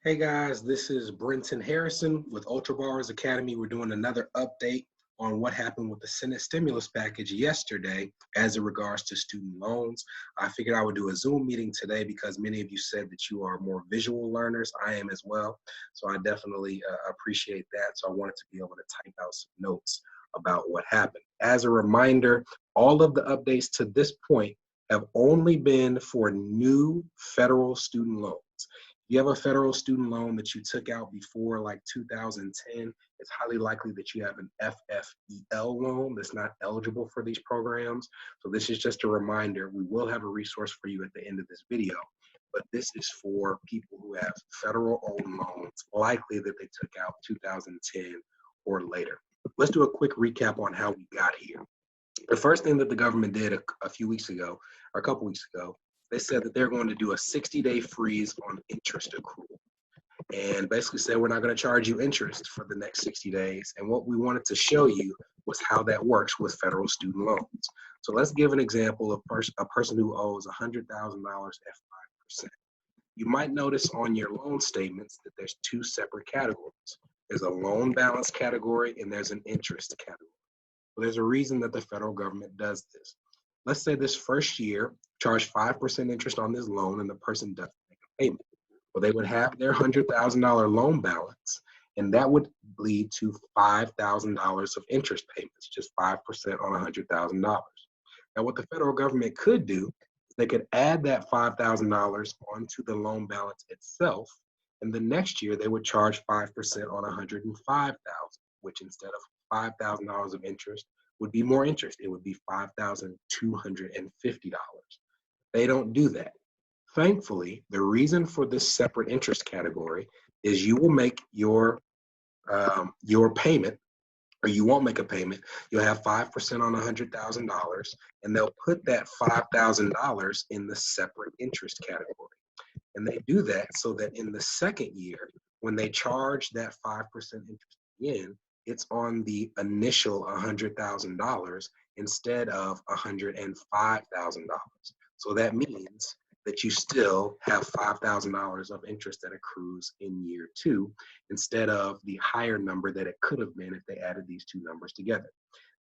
Hey guys, this is Brenton Harrison with Ultra Bars Academy. We're doing another update on what happened with the Senate stimulus package yesterday as it regards to student loans. I figured I would do a Zoom meeting today because many of you said that you are more visual learners. I am as well. So I definitely appreciate that. So I wanted to be able to type out some notes about what happened. As a reminder, all of the updates to this point have only been for new federal student loans. You have a federal student loan that you took out before like 2010, it's highly likely that you have an FFEL loan that's not eligible for these programs. So this is just a reminder. We will have a resource for you at the end of this video, but this is for people who have federal owned loans, likely that they took out 2010 or later. Let's do a quick recap on how we got here. The first thing that the government did a few weeks ago, or a couple weeks ago, they said that they're going to do a 60-day freeze on interest accrual and basically said we're not going to charge you interest for the next 60 days. And what we wanted to show you was how that works with federal student loans. So let's give an example of a person who owes $100,000 at 5%. You might notice on your loan statements that there's two separate categories. There's a loan balance category and there's an interest category. Well, there's a reason that the federal government does this. Let's say this first year, charge 5% interest on this loan and the person doesn't make a payment. Well, they would have their $100,000 loan balance, and that would lead to $5,000 of interest payments, just 5% on $100,000. Now, what the federal government could do is they could add that $5,000 onto the loan balance itself, and the next year they would charge 5% on $105,000, which instead of $5,000 of interest would be more interest. It would be $5,250. They don't do that. Thankfully, the reason for this separate interest category is you will make your payment, or you won't make a payment. You'll have 5% on $100,000, and they'll put that $5,000 in the separate interest category. And they do that so that in the second year, when they charge that 5% interest again, it's on the initial $100,000 instead of $105,000. So that means that you still have $5,000 of interest that accrues in year two instead of the higher number that it could have been if they added these two numbers together.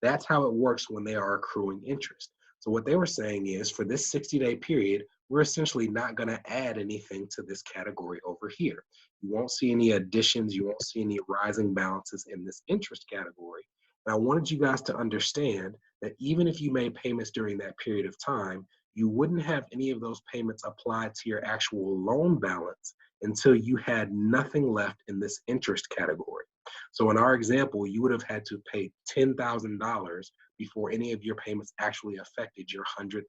That's how it works when they are accruing interest. So what they were saying is for this 60-day period, we're essentially not going to add anything to this category over here. You won't see any additions. You won't see any rising balances in this interest category. And I wanted you guys to understand that even if you made payments during that period of time, you wouldn't have any of those payments applied to your actual loan balance until you had nothing left in this interest category. So in our example, you would have had to pay $10,000 before any of your payments actually affected your $100,000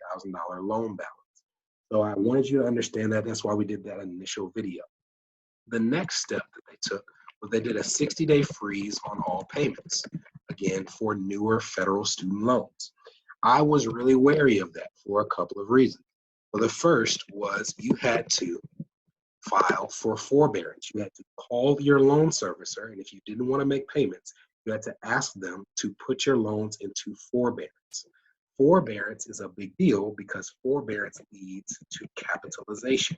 loan balance. So I wanted you to understand that. That's why we did that initial video. The next step that they took was they did a 60-day freeze on all payments, again, for newer federal student loans. I was really wary of that for a couple of reasons. Well, the first was you had to file for forbearance. You had to call your loan servicer, and if you didn't want to make payments, you had to ask them to put your loans into forbearance. Forbearance is a big deal because forbearance leads to capitalization.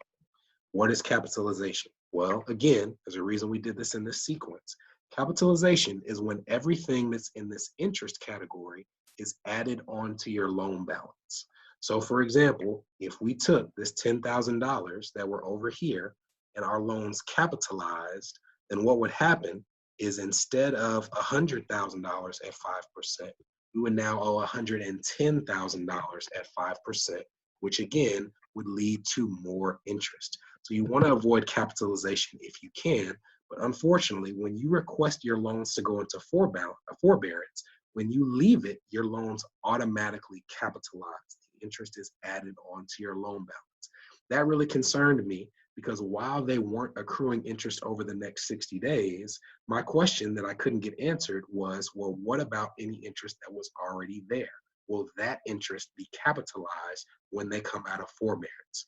What is capitalization? Well, again, there's a reason we did this in this sequence. Capitalization is when everything that's in this interest category is added onto your loan balance. So for example, if we took this $10,000 that were over here and our loans capitalized, then what would happen is instead of $100,000 at 5%, we would now owe $110,000 at 5%, which again would lead to more interest. So you want to avoid capitalization if you can, but unfortunately, when you request your loans to go into forbearance, when you leave it, your loans automatically capitalize. The interest is added onto your loan balance. That really concerned me because while they weren't accruing interest over the next 60 days, my question that I couldn't get answered was, well, what about any interest that was already there? Will that interest be capitalized when they come out of forbearance?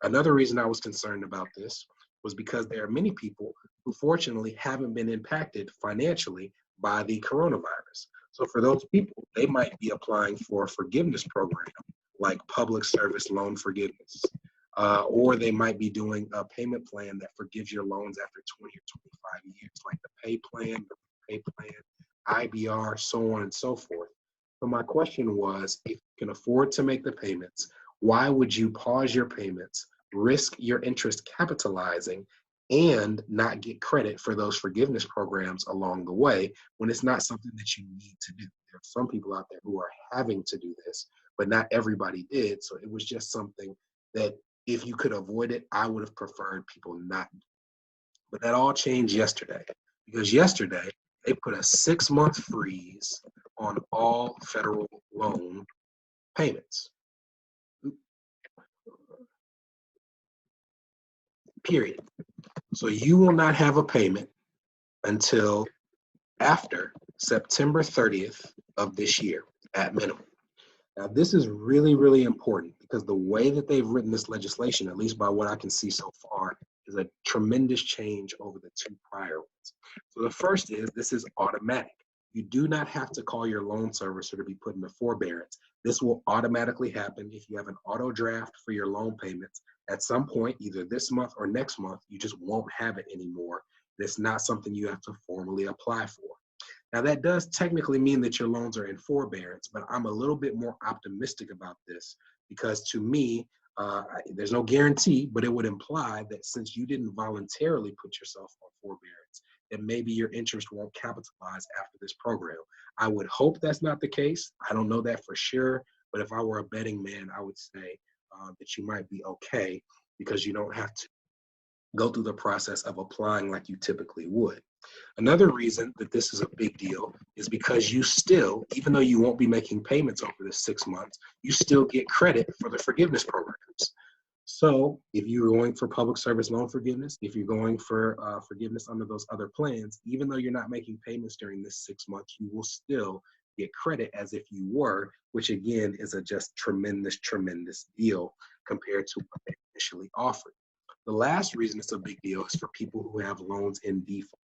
Another reason I was concerned about this was because there are many people who fortunately haven't been impacted financially by the coronavirus. So for those people, they might be applying for a forgiveness program like public service loan forgiveness, or they might be doing a payment plan that forgives your loans after 20 or 25 years, like the pay plan, IBR, so on and so forth. So my question was, if you can afford to make the payments, why would you pause your payments, risk your interest capitalizing, and not get credit for those forgiveness programs along the way when it's not something that you need to do? There are some people out there who are having to do this, but not everybody did. So it was just something that if you could avoid it, I would have preferred people not. But that all changed yesterday, because yesterday they put a 6-month freeze on all federal loan payments. Period. So you will not have a payment until after September 30th of this year at minimum. Now, this is really, really important because the way that they've written this legislation, at least by what I can see so far, is a tremendous change over the two prior ones. So the first is, this is automatic. You do not have to call your loan servicer to be put into forbearance. This will automatically happen if you have an auto draft for your loan payments. At some point, either this month or next month, you just won't have it anymore. It's not something you have to formally apply for. Now, that does technically mean that your loans are in forbearance, but I'm a little bit more optimistic about this because to me, there's no guarantee, but it would imply that since you didn't voluntarily put yourself on forbearance, that maybe your interest won't capitalize after this program. I would hope that's not the case. I don't know that for sure, but if I were a betting man, I would say that you might be okay because you don't have to go through the process of applying like you typically would. Another reason that this is a big deal is because you still, even though you won't be making payments over the 6 months, you still get credit for the forgiveness programs. So if you're going for public service loan forgiveness, if you're going for forgiveness under those other plans, even though you're not making payments during this 6 months, you will still get credit as if you were, which again is a just tremendous, tremendous deal compared to what they initially offered. The last reason it's a big deal is for people who have loans in default.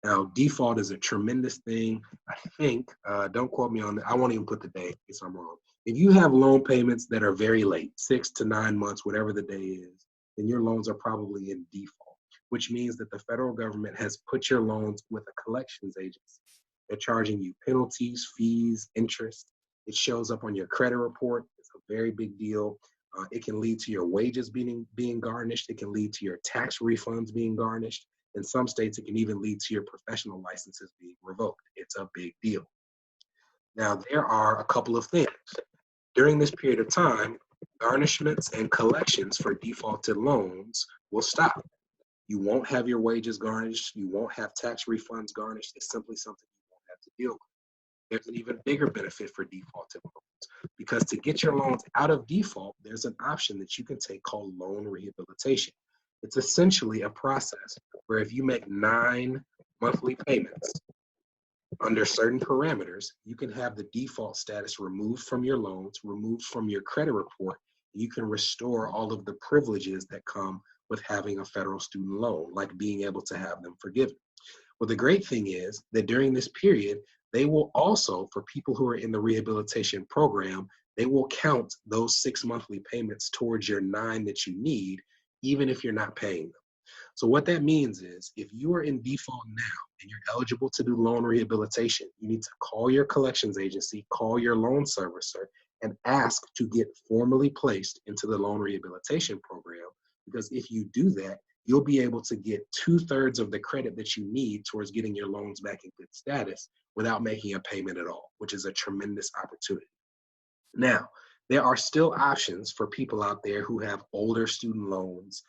Now, default is a tremendous thing. I think, don't quote me on that. I won't even put the day in case I'm wrong. If you have loan payments that are very late, 6 to 9 months, whatever the day is, then your loans are probably in default, which means that the federal government has put your loans with a collections agency. They're charging you penalties, fees, interest. It shows up on your credit report. It's a very big deal. It can lead to your wages being garnished. It can lead to your tax refunds being garnished. In some states, it can even lead to your professional licenses being revoked. It's a big deal. Now, there are a couple of things. During this period of time, garnishments and collections for defaulted loans will stop. You won't have your wages garnished. You won't have tax refunds garnished. It's simply something you won't have to deal with. There's an even bigger benefit for defaulted loans because to get your loans out of default, there's an option that you can take called loan rehabilitation. It's essentially a process where if you make 9 monthly payments under certain parameters, you can have the default status removed from your loans, removed from your credit report. You can restore all of the privileges that come with having a federal student loan, like being able to have them forgiven. Well, the great thing is that during this period, they will also, for people who are in the rehabilitation program, they will count those 6 monthly payments towards your 9 that you need, even if you're not paying them. So what that means is if you are in default now and you're eligible to do loan rehabilitation, you need to call your collections agency, call your loan servicer, and ask to get formally placed into the loan rehabilitation program. Because if you do that, you'll be able to get 2/3 of the credit that you need towards getting your loans back in good status without making a payment at all, which is a tremendous opportunity. Now, there are still options for people out there who have older student loans.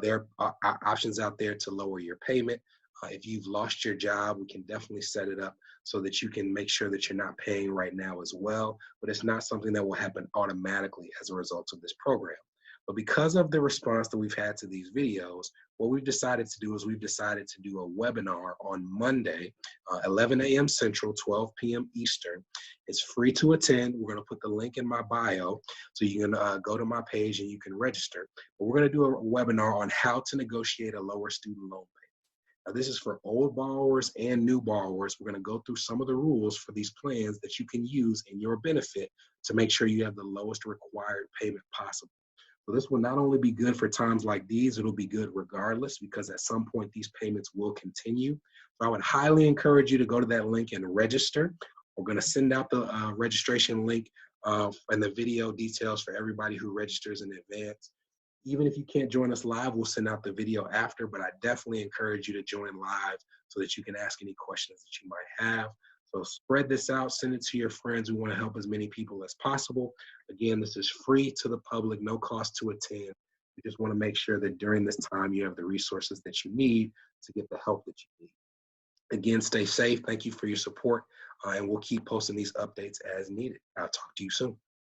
There are options out there to lower your payment. If you've lost your job, we can definitely set it up so that you can make sure that you're not paying right now as well. But it's not something that will happen automatically as a result of this program. But because of the response that we've had to these videos, what we've decided to do is we've decided to do a webinar on Monday, 11 a.m. Central, 12 p.m. Eastern. It's free to attend. We're going to put the link in my bio so you can go to my page and you can register. But we're going to do a webinar on how to negotiate a lower student loan payment. Now, this is for old borrowers and new borrowers. We're going to go through some of the rules for these plans that you can use in your benefit to make sure you have the lowest required payment possible. So this will not only be good for times like these, it'll be good regardless, because at some point these payments will continue. So I would highly encourage you to go to that link and register. We're going to send out the registration link and the video details for everybody who registers in advance. Even if you can't join us live, we'll send out the video after, but I definitely encourage you to join live so that you can ask any questions that you might have. So spread this out, send it to your friends. We want to help as many people as possible. Again, this is free to the public, no cost to attend. We just want to make sure that during this time you have the resources that you need to get the help that you need. Again, stay safe. Thank you for your support, and we'll keep posting these updates as needed. I'll talk to you soon.